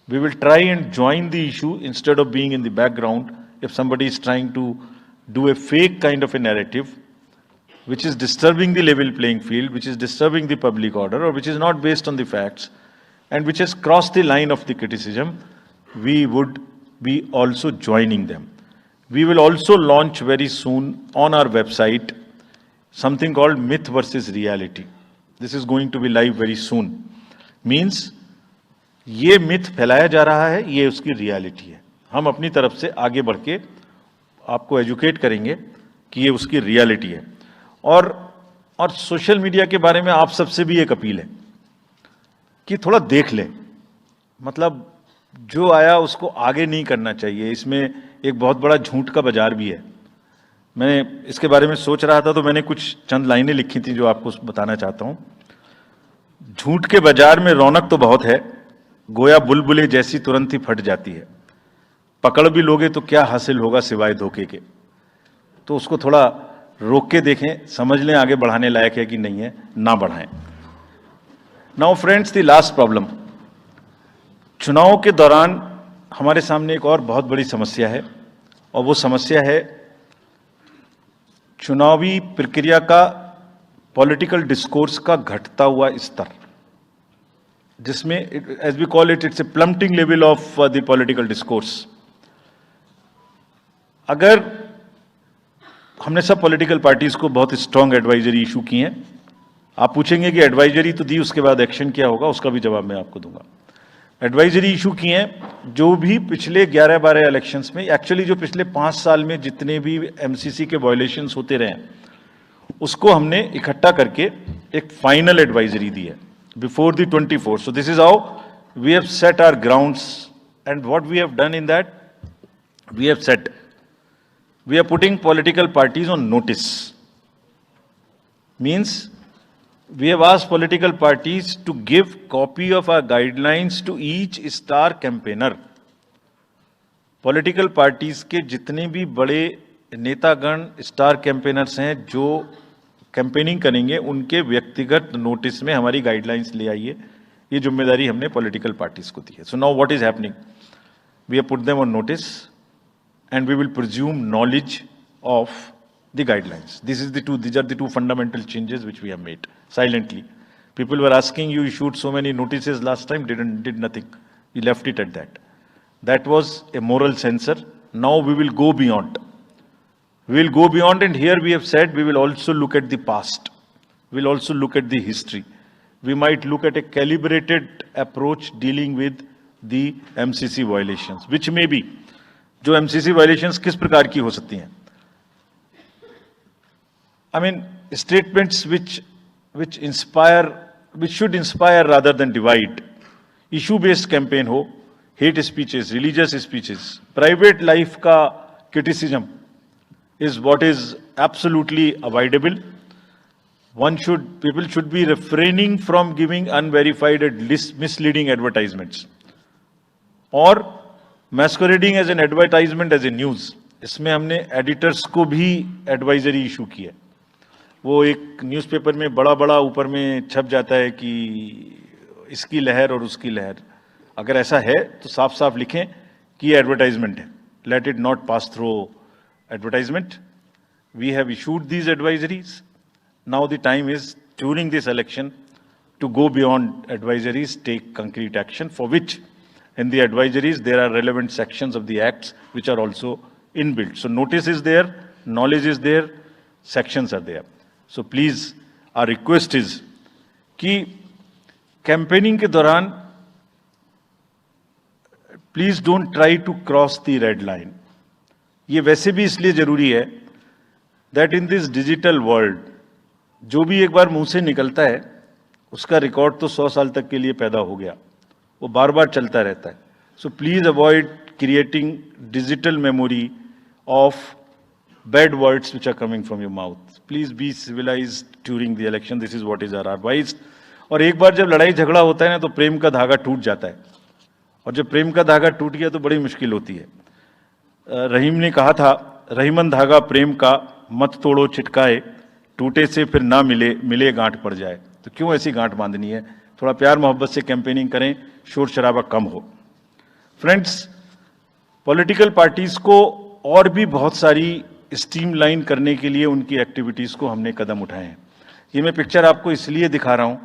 We will try and join the issue instead of being in the background. If somebody is trying to do a fake kind of a narrative, which is disturbing the level playing field, which is disturbing the public order, or which is not based on the facts, and which has crossed the line of the criticism, we would be also joining them. We will also launch very soon on our website something called Myth versus Reality. This is going to be live very soon. Means ये myth फैलाया जा रहा है, ये उसकी reality है. हम अपनी तरफ से आगे बढ़ के आपको एजुकेट करेंगे कि ये उसकी रियलिटी है. और सोशल मीडिया के बारे में आप सबसे भी एक अपील है कि थोड़ा देख लें. मतलब जो आया उसको आगे नहीं करना चाहिए. इसमें एक बहुत बड़ा झूठ का बाजार भी है. मैं इसके बारे में सोच रहा था तो मैंने कुछ चंद लाइनें लिखी थी जो आपको बताना चाहता हूं. झूठ के बाजार में रौनक तो बहुत है, गोया बुलबुले जैसी तुरंत ही फट जाती है. पकड़ भी लोगे तो क्या हासिल होगा सिवाय धोखे के. तो उसको थोड़ा रोक के देखें, समझ लें आगे बढ़ाने लायक है कि नहीं है, ना बढ़ाएं. Now friends, the last problem. चुनाव के दौरान हमारे सामने एक और बहुत बड़ी समस्या है, और वो समस्या है चुनावी प्रक्रिया का, पॉलिटिकल डिस्कोर्स का घटता हुआ स्तर, जिसमें as we call it, it's a plummeting level of the political discourse. अगर हमने सब पॉलिटिकल पार्टीज को बहुत स्ट्रांग एडवाइजरी इशू की हैं. आप पूछेंगे कि एडवाइजरी तो दी, उसके बाद एक्शन क्या होगा, उसका भी जवाब मैं आपको दूंगा. एडवाइजरी इशू की हैं जो भी पिछले 11-12 इलेक्शंस में, एक्चुअली जो पिछले 5 साल में जितने भी एमसीसी के वायलेशंस होते रहे हैं, उसको हमने इकट्ठा करके एक फाइनल एडवाइजरी दी है before the 24. So this is how we have set our grounds, and what we have done in that, we have set, we are putting political parties on notice. Means we have asked political parties to give copy of our guidelines to each star campaigner. Political parties के जितने भी बड़े नेतागण star campaigners हैं जो campaigning करेंगे, उनके व्यक्तिगत नोटिस में हमारी गाइडलाइंस ले आइए. ये जिम्मेदारी हमने पॉलिटिकल पार्टीज को दी है. So now what is happening, we have put them on notice and we will presume knowledge of the guidelines. These are the two fundamental changes which we have made silently. People were asking, you issued so many notices last time, did nothing. You left it at that. That was a moral censor. Now we will go beyond. We will go beyond, and here we have said we will also look at the past. We will also look at the history. We might look at a calibrated approach dealing with the MCC violations, which may be, जो MCC violations किस प्रकार की हो सकती हैं. I mean statements which inspire, which should inspire rather than divide. Issue based campaign हो, hate speeches, religious speeches, private life का criticism is what is absolutely avoidable. People should be refraining from giving unverified and misleading advertisements or masquerading as an advertisement as a news. इसमें हमने editors को भी advisory issue की है. वो एक newspaper में बड़ा बड़ा ऊपर में छप जाता है कि इसकी लहर और उसकी लहर. अगर ऐसा है तो साफ साफ लिखें कि ये एडवर्टाइजमेंट है. Let it not pass through advertisement. We have issued these advisories. Now the time is, during this election, to go beyond advisories, take concrete action, for which in the advisories there are relevant sections of the acts which are also inbuilt. So notice is there, knowledge is there, sections are there. So please, our request is कि campaigning के दौरान please don't try to cross the red line. ये वैसे भी इसलिए जरूरी है that in this digital world जो भी एक बार मुंह से निकलता है उसका रिकॉर्ड तो 100 साल तक के लिए पैदा हो गया, वो बार बार चलता रहता है. So please avoid creating digital memory of bad words which are coming from your mouth. Please be civilised during the election. This is what is our advice. और एक बार जब लड़ाई झगड़ा होता है ना तो प्रेम का धागा टूट जाता है, और जब प्रेम का धागा टूट गया तो बड़ी मुश्किल होती है. रहीम ने कहा था, रहीमन धागा प्रेम का मत तोड़ो चिटकाए, टूटे से फिर ना मिले, मिले गांठ पड़ जाए. तो क्यों ऐसी गांठ बांधनी है. थोड़ा प्यार मोहब्बत से कैंपेनिंग करें, शोर शराबा कम हो. फ्रेंड्स, पॉलिटिकल पार्टीज को और भी बहुत सारी स्ट्रीमलाइन करने के लिए उनकी एक्टिविटीज को हमने कदम उठाए हैं। ये मैं पिक्चर आपको इसलिए दिखा रहा हूं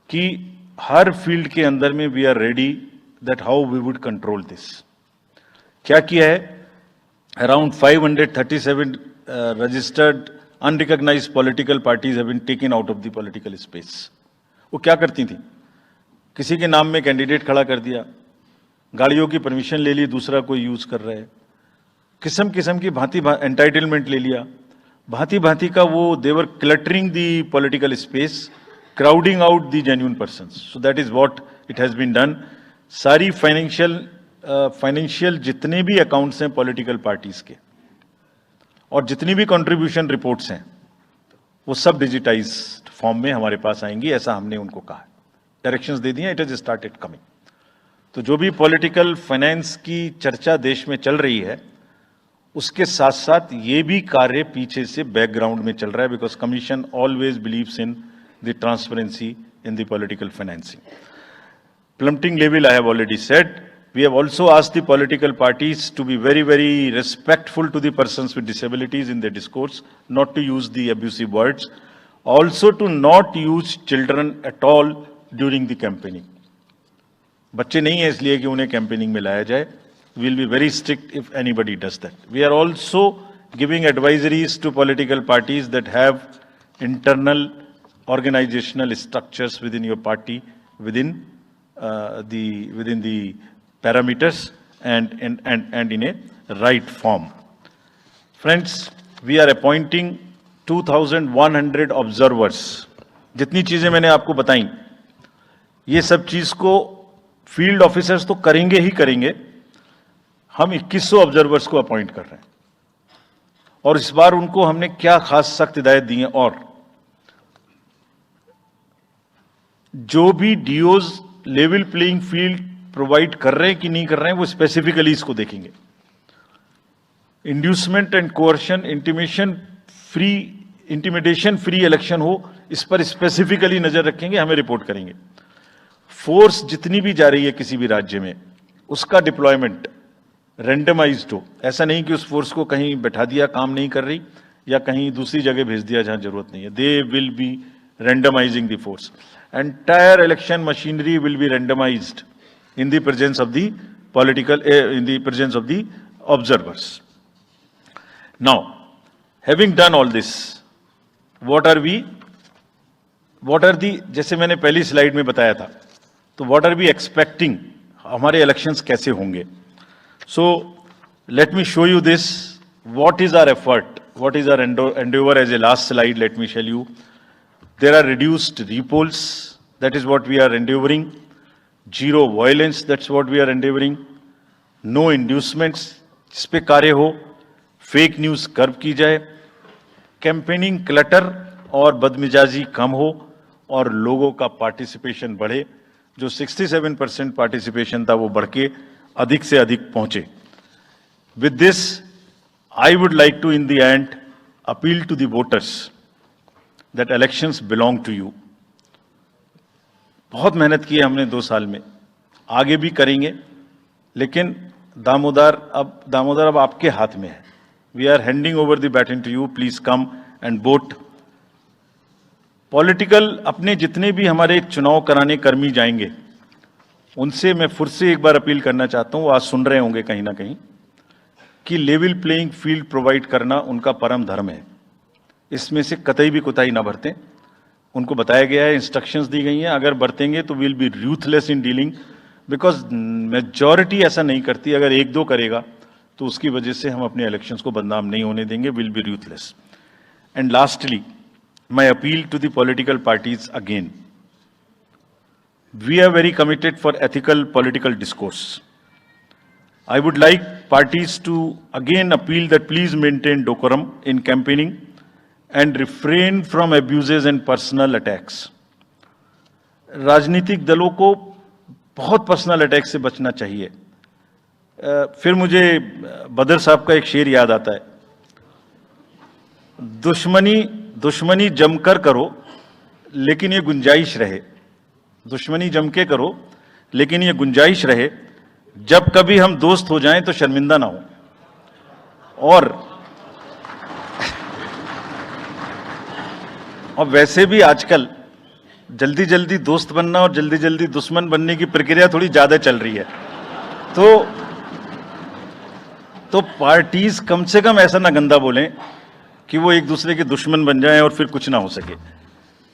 कि हर फील्ड के अंदर में we are ready that how we would control this. क्या किया है? Around 537 registered unrecognised political parties have been taken out of the political space. वो क्या करती थी? किसी के नाम में कैंडिडेट खड़ा कर दिया, गाड़ियों की परमिशन ले ली, दूसरा कोई यूज कर रहा है, किस्म किस्म की भांति एंटाइटलमेंट ले लिया, भांति भांति का वो they're cluttering the political space, crowding out the genuine persons. So that is what it has been done. सारी फाइनेंशियल जितने भी अकाउंट्स हैं पॉलिटिकल पार्टीज के और जितनी भी कंट्रीब्यूशन रिपोर्ट्स हैं वो सब डिजिटाइज्ड फॉर्म में हमारे पास आएंगी, ऐसा हमने उनको कहा। डायरेक्शंस दे दिए, इट हैज स्टार्टेड कमिंग। तो जो भी पॉलिटिकल फाइनेंस की चर्चा देश में चल रही है उसके साथ साथ ये भी कार्य पीछे से बैकग्राउंड में चल रहा है, because commission always believes in the transparency in the political financing. Plummeting level, I have already said. We have also asked the political parties to be very, very respectful to the persons with disabilities in their discourse, not to use the abusive words, also to not use children at all during the campaigning. बच्चे नहीं है इसलिए कि उन्हें campaigning में लाया जाए. We will be very strict if anybody does that. We are also giving advisories to political parties that have internal organizational structures within your party, within the parameters and in a right form. Friends, we are appointing 2,100 observers. जितनी चीजें मैंने आपको बताई, ये सब चीज को field officers तो करेंगे ही करेंगे. हम 2100 ऑब्जर्वर्स को अपॉइंट कर रहे हैं और इस बार उनको हमने क्या खास सख्त हिदायत दी है, और जो भी डीओज लेवल प्लेइंग फील्ड प्रोवाइड कर रहे हैं कि नहीं कर रहे हैं वो स्पेसिफिकली इसको देखेंगे. Inducement and coercion, intimidation free election हो, इस पर स्पेसिफिकली नजर रखेंगे, हमें रिपोर्ट करेंगे. फोर्स जितनी भी जा रही है किसी भी राज्य में, उसका डिप्लॉयमेंट रैंडमाइज्ड हो. ऐसा नहीं कि उस फोर्स को कहीं बैठा दिया, काम नहीं कर रही, या कहीं दूसरी जगह भेज दिया जहां जरूरत नहीं है. They will be randomising the force. Entire election machinery will be randomized in the presence of the in the presence of the observers. Now, having done all this, what are the, जैसे मैंने पहली slide में बताया था, तो what are we expecting, हमारे elections कैसे होंगे? So, let me show you this. What is our effort? What is our endeavor? As a last slide, let me tell you. There are reduced repolls, that is what we are endeavoring. Zero violence, that's what we are endeavoring. No inducements, जिस पे कार्य हो. Fake news curve की जाए. Campaigning clutter और बदमिजाजी कम हो और लोगों का पार्टिसिपेशन बढ़े. जो 67% पार्टिसिपेशन था वो बढ़ के अधिक से अधिक पहुंचे. With this, I would like to, in the end, appeal to the voters that elections belong to you. बहुत मेहनत की है हमने 2 साल में, आगे भी करेंगे, लेकिन दामोदर अब आपके हाथ में है. We are handing over the baton to you. Please come and vote. Political अपने जितने भी हमारे चुनाव कराने कर्मी जाएंगे, उनसे मैं फिर से एक बार अपील करना चाहता हूं, आज सुन रहे होंगे कहीं ना कहीं, कि लेवल प्लेइंग फील्ड प्रोवाइड करना उनका परम धर्म है. इसमें से कतई भी कोताही ना बरतें. उनको बताया गया है, इंस्ट्रक्शंस दी गई हैं, अगर बरतेंगे तो will be ruthless in dealing, because majority ऐसा नहीं करती. अगर 1-2 करेगा तो उसकी वजह से हम अपने इलेक्शंस को बदनाम नहीं होने देंगे. Will be ruthless. And lastly, my appeal to the political parties again. We are very committed for ethical political discourse. I would like parties to again appeal that please maintain decorum in campaigning and refrain from abuses and personal attacks. राजनीतिक दलों को बहुत personal attack से बचना चाहिए. फिर मुझे बदर साहब का एक शेर याद आता है, दुश्मनी जमकर करो लेकिन ये गुंजाइश रहे. दुश्मनी जम के करो लेकिन ये गुंजाइश रहे. जब कभी हम दोस्त हो जाएं तो शर्मिंदा ना हो, और वैसे भी आजकल जल्दी जल्दी दोस्त बनना और जल्दी जल्दी दुश्मन बनने की प्रक्रिया थोड़ी ज्यादा चल रही है। तो पार्टीज कम से कम ऐसा ना गंदा बोलें कि वो एक दूसरे के दुश्मन बन जाएं और फिर कुछ ना हो सके।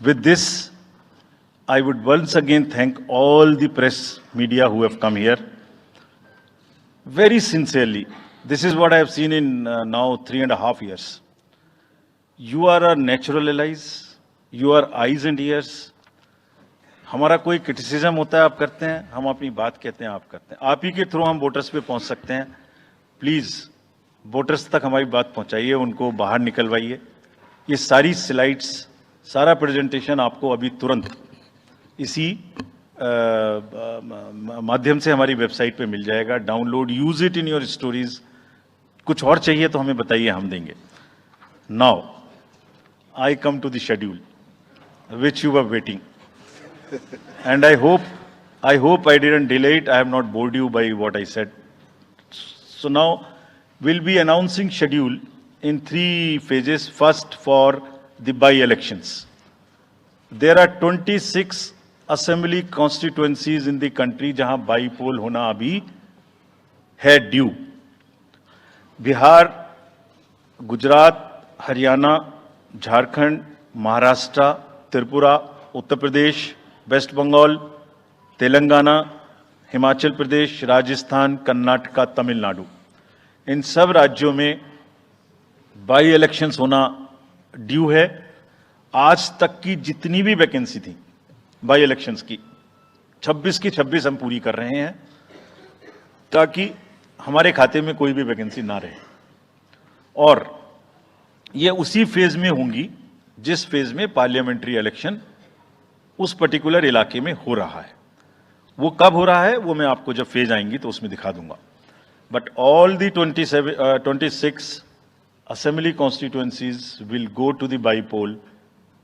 With this I would once again thank all the press media who have come here very sincerely. This is what I have seen in now 3.5 years. You are our natural allies. You are eyes and ears. हमारा कोई criticism होता है आप करते हैं, हम अपनी बात कहते हैं आप करते हैं। आप ही के थ्रू हम वोटर्स पे पहुंच सकते हैं। प्लीज वोटर्स तक हमारी बात पहुंचाइए, उनको बाहर निकलवाइए। ये सारी स्लाइड्स, सारा प्रेजेंटेशन आपको अभी तुरंत इसी माध्यम से हमारी वेबसाइट पे मिल जाएगा। Download, use it in your stories. कुछ और चाहिए तो हमें बताइए, हम देंगे। Now I come to the schedule which you were waiting, and I hope I didn't delay it. I have not bored you by what I said. So now we'll be announcing schedule in 3 phases. First, for the by-elections. There are 26 assembly constituencies in the country जहां by पोल होना अभी है due. Bihar, Gujarat, Haryana, Jharkhand, Maharashtra, Tripura, Uttar Pradesh, waste Bengal, Telangana, Himachal Pradesh, Rajasthan, Karnataka, Tamil Nadu, इन सब राज्यों में by elections होना due है। आज तक की जितनी भी वैकेंसी थी बाई इलेक्शंस की, 26 की 26 हम पूरी कर रहे हैं, ताकि हमारे खाते में कोई भी वैकेंसी ना रहे। और ये उसी फेज में होंगी जिस फेज में पार्लियामेंट्री इलेक्शन उस पर्टिकुलर इलाके में हो रहा है। वो कब हो रहा है वो मैं आपको जब फेज आएंगी तो उसमें दिखा दूंगा। But all the 26 assembly constituencies will go to the by-poll,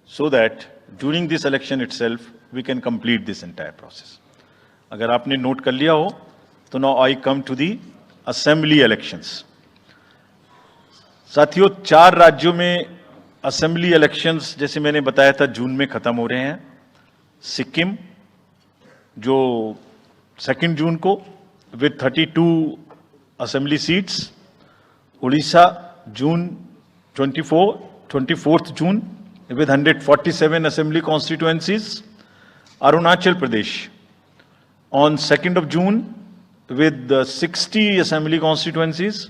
so that during this election itself we can complete this entire process. अगर आपने नोट कर लिया हो तो now I come to the assembly elections. साथियों, 4 राज्यों में असेंबली इलेक्शंस जैसे मैंने बताया था जून में खत्म हो रहे हैं। सिक्किम जो 2 जून को with 32 assembly seats, Orissa June 24 June with 147 assembly constituencies, Arunachal Pradesh on 2nd of June with 60 assembly constituencies,